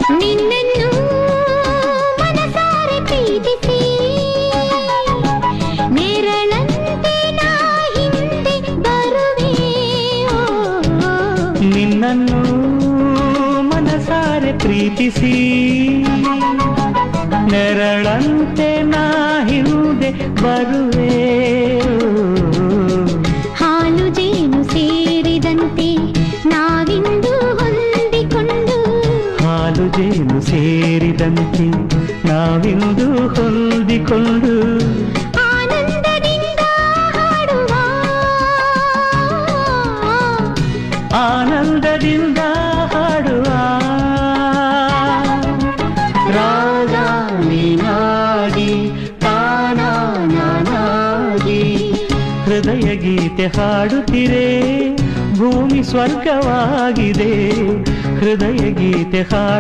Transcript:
ನಿನ್ನನ್ನು ಮನಸಾರೆ ಪ್ರೀತಿಸಿ ನೆರಳಂತೆ ನಾ ಹಿಂದೆ ಬರುವೆ. ನಿನ್ನನ್ನು ಮನಸಾರೆ ಪ್ರೀತಿಸಿ ನೆರಳಂತೆ ನಾ ಹಿಂದೆ ಬರುವೆ. ಹಾಲು ಜೇನು ಸೇರಿದಂತೆ ನಾವಿಂದು ಹೊಂದಿಕೊಂಡು, ಹಾಲು ಜೇನು ಸೇರಿದಂತೆ ನಾವಿಂದು ಹೊಂದಿಕೊಂಡು ಆನಂದದಿಂದ ಹಾಡುವ, ಆನಂದದಿಂದ ಹಾಡುವ. ರಾಗ ನೀನಾಗಿ ತಾನ ನಾನಾಗಿ ಹೃದಯ ಗೀತೆ ಹಾಡುತ್ತಿರೆ, ಭೂಮಿ ಸ್ವರ್ಗವಾಗಿದೆ. ಹೃದಯ ಗೀತೆ ಹಾಡು